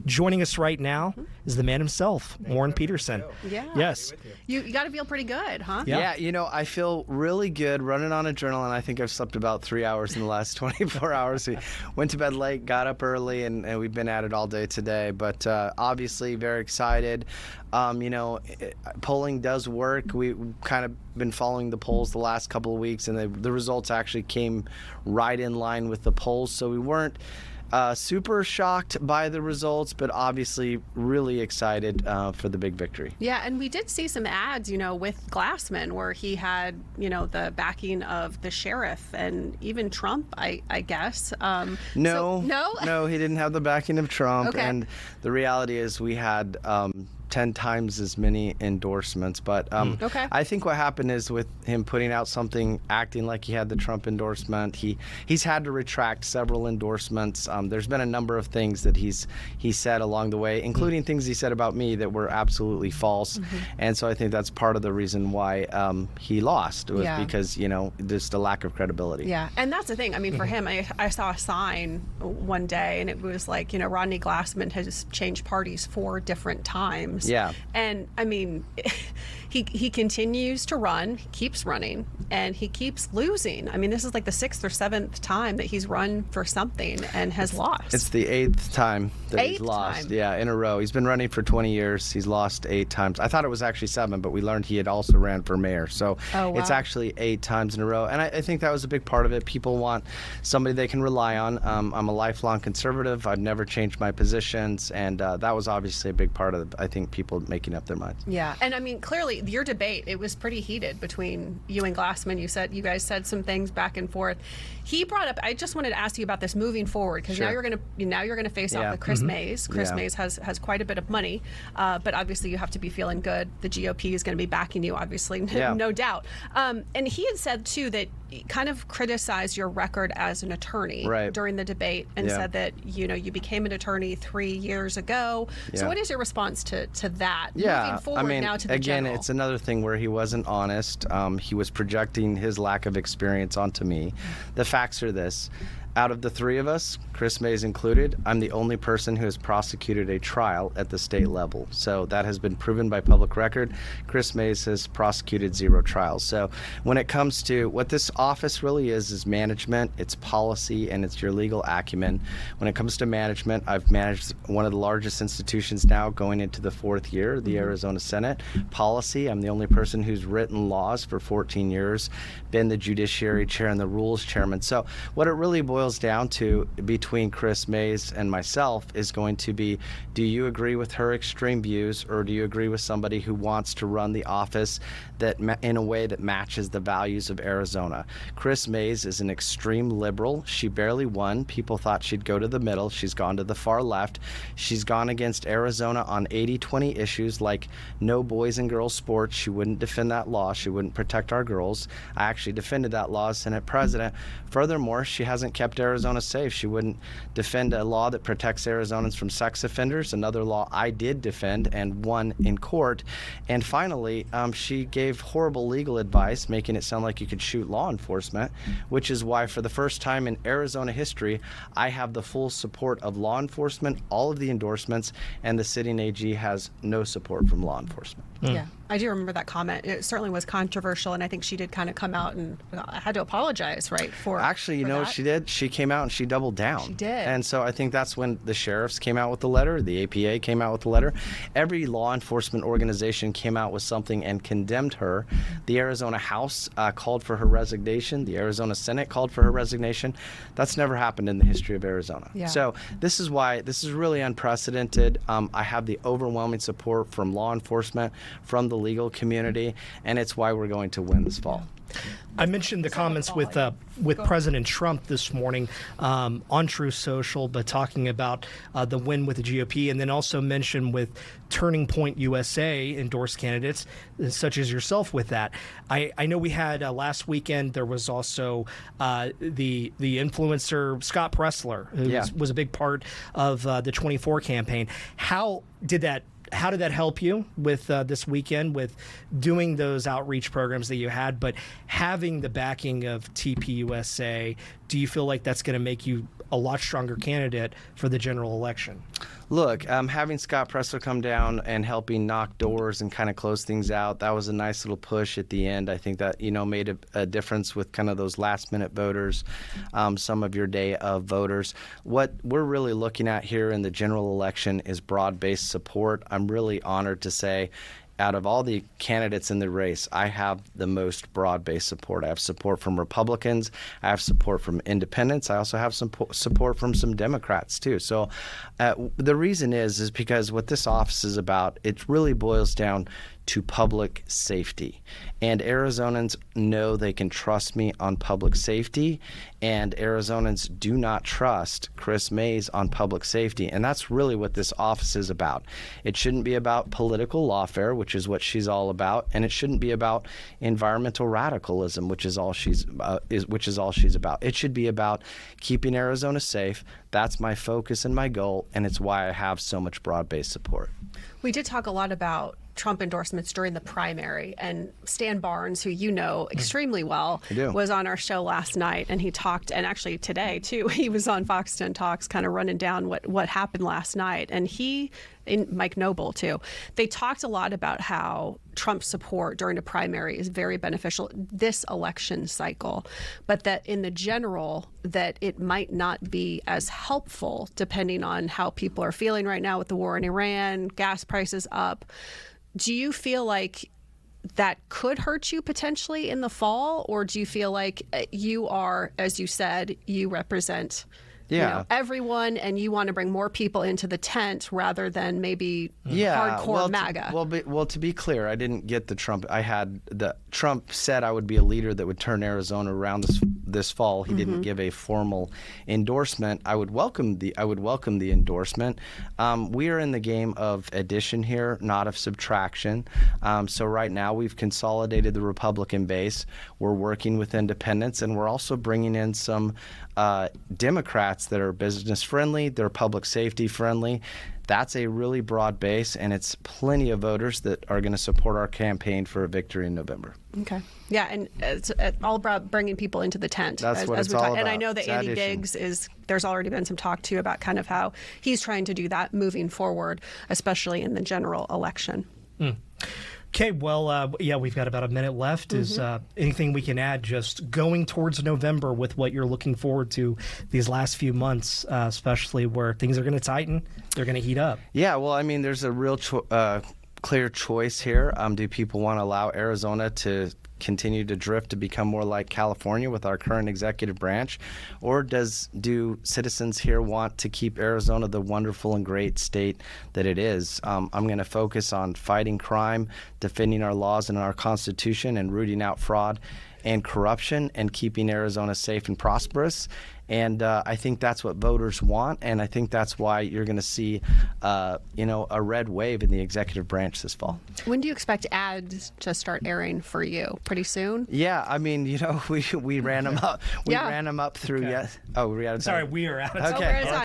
Joining us right now is the man himself, Warren Petersen. Yeah. Yes. You got to feel pretty good, huh? Yeah. Yeah, I feel really good running on adrenaline. I think I've slept about 3 hours in the last 24 hours. We went to bed late, got up early, and we've been at it all day today. But obviously very excited. Polling does work. We've kind of been following the polls the last couple of weeks, and the results actually came right in line with the polls. So we weren't super shocked by the results, but obviously really excited for the big victory. Yeah, and we did see some ads, with Glassman where he had, the backing of the sheriff and even Trump, I guess. No, no, he didn't have the backing of Trump. Okay. And the reality is we had 10 times as many endorsements. But Okay. I think what happened is with him putting out something, acting like he had the Trump endorsement, he's had to retract several endorsements. There's been a number of things that he said along the way, including things he said about me that were absolutely false. And so I think that's part of the reason why he lost, was because, just a lack of credibility. Yeah, and that's the thing. I mean, for him, I saw a sign one day, and it was like, Rodney Glassman has changed parties 4 different times. Yeah. And I mean, he continues to run, he keeps running, and he keeps losing. I mean, this is like the 6th or 7th time that he's run for something and has lost. It's the 8th time that he's lost. Yeah, in a row. He's been running for 20 years. He's lost 8 times. I thought it was actually 7, but we learned he had also ran for mayor. So it's actually 8 times in a row. And I think that was a big part of it. People want somebody they can rely on. I'm a lifelong conservative. I've never changed my positions. And that was obviously a big part of, I think, people making up their minds. Yeah. And I mean, clearly, your debate, it was pretty heated between you and Glassman. You guys said some things back and forth. He brought up, I just wanted to ask you about this moving forward, because now you're going to face off with Kris Mayes. Kris Mayes has quite a bit of money, but obviously you have to be feeling good. The GOP is going to be backing you, obviously, no doubt. And he had said too that he kind of criticized your record as an attorney during the debate, and said that you became an attorney 3 years ago. So what is your response to that? Moving forward now to the general? It's another thing where he wasn't honest. He was projecting his lack of experience onto me. The facts are this. Out of the 3 of us, Kris Mayes included, I'm the only person who has prosecuted a trial at the state level. So that has been proven by public record. Kris Mayes has prosecuted 0 trials. So when it comes to what this office really is management, it's policy, and it's your legal acumen. When it comes to management, I've managed one of the largest institutions now going into the 4th year, the Arizona Senate. Policy, I'm the only person who's written laws for 14 years, been the Judiciary Chair and the Rules Chairman. So what it really boils down to between Kris Mayes and myself is going to be, do you agree with her extreme views, or do you agree with somebody who wants to run the office that in a way that matches the values of Arizona? Kris Mayes is an extreme liberal. She barely won. People thought she'd go to the middle. She's gone to the far left. She's gone against Arizona on 80-20 issues like no boys and girls sports. She wouldn't defend that law. She wouldn't protect our girls. I actually defended that law as Senate President. Furthermore, she hasn't kept Arizona safe. She wouldn't defend a law that protects Arizonans from sex offenders, another law I did defend and won in court. And finally, she gave horrible legal advice, making it sound like you could shoot law enforcement, which is why for the first time in Arizona history, I have the full support of law enforcement, all of the endorsements, and the sitting AG has no support from law enforcement. Yeah, I do remember that comment. It certainly was controversial, and I think she did kind of come out and had to apologize, right? Actually, you know what she did? She came out and she doubled down. She did. And so I think that's when the sheriffs came out with the letter, the APA came out with the letter. Every law enforcement organization came out with something and condemned her. The Arizona House called for her resignation. The Arizona Senate called for her resignation. That's never happened in the history of Arizona. Yeah. So this is why this is really unprecedented. I have the overwhelming support from law enforcement, from the legal community, and it's why we're going to win this fall. I mentioned the comments with President Trump this morning on Truth Social, but talking about the win with the GOP, and then also mentioned with Turning Point USA endorsed candidates such as yourself with that. I know we had last weekend, there was also the influencer Scott Pressler, who was a big part of the 24 campaign. How did that help you with this weekend with doing those outreach programs that you had, but having the backing of TPUSA? Do you feel like that's going to make you a lot stronger candidate for the general election? Look, having Scott Presler come down and helping knock doors and kind of close things out, that was a nice little push at the end. I think that, made a difference with kind of those last-minute voters, some of your day of voters. What we're really looking at here in the general election is broad-based support. I'm really honored to say, out of all the candidates in the race, I have the most broad-based support. I have support from Republicans. I have support from independents. I also have some support from some Democrats, too. So the reason is because what this office is about, it really boils down to public safety. And Arizonans know they can trust me on public safety, and Arizonans do not trust Kris Mayes on public safety. And that's really what this office is about. It shouldn't be about political lawfare, which is what she's all about, and it shouldn't be about environmental radicalism, which is all she's about. It should be about keeping Arizona safe. That's my focus and my goal, and it's why I have so much broad-based support. We did talk a lot about Trump endorsements during the primary, and Stan Barnes, who you know extremely well, was on our show last night, and he talked, and actually today too, he was on Fox 10 Talks kind of running down what happened last night, and Mike Noble too, they talked a lot about how Trump's support during a primary is very beneficial this election cycle, but that in the general that it might not be as helpful depending on how people are feeling right now with the war in Iran, gas prices up. Do you feel like that could hurt you potentially in the fall, or do you feel like you are, as you said, you represent everyone, and you want to bring more people into the tent rather than maybe hardcore MAGA? Well, to be clear, I didn't get the Trump. Trump said I would be a leader that would turn Arizona around this fall. He didn't give a formal endorsement. I would welcome the endorsement. We are in the game of addition here, not of subtraction. So right now we've consolidated the Republican base. We're working with independents, and we're also bringing in some Democrats that are business friendly, they're public safety friendly. That's a really broad base, and it's plenty of voters that are going to support our campaign for a victory in November. Okay. Yeah, and it's all about bringing people into the tent. That's what it's all about. And I know that Andy Diggs there's already been some talk too about kind of how he's trying to do that moving forward, especially in the general election. Okay, well, we've got about a minute left. Is anything we can add just going towards November with what you're looking forward to these last few months, especially where things are going to tighten, they're going to heat up? Yeah, well, I mean, there's a real clear choice here. Do people want to allow Arizona to continue to drift to become more like California with our current executive branch, or do citizens here want to keep Arizona the wonderful and great state that it is? I'm going to focus on fighting crime, defending our laws and our Constitution, and rooting out fraud and corruption, and keeping Arizona safe and prosperous. And I think that's what voters want, and I think that's why you're going to see, a red wave in the executive branch this fall. When do you expect ads to start airing for you? Pretty soon? Yeah, I mean, we ran them up. We ran them up through. Okay. Yes. Oh, we are out of time. Sorry, we are out of time. Okay.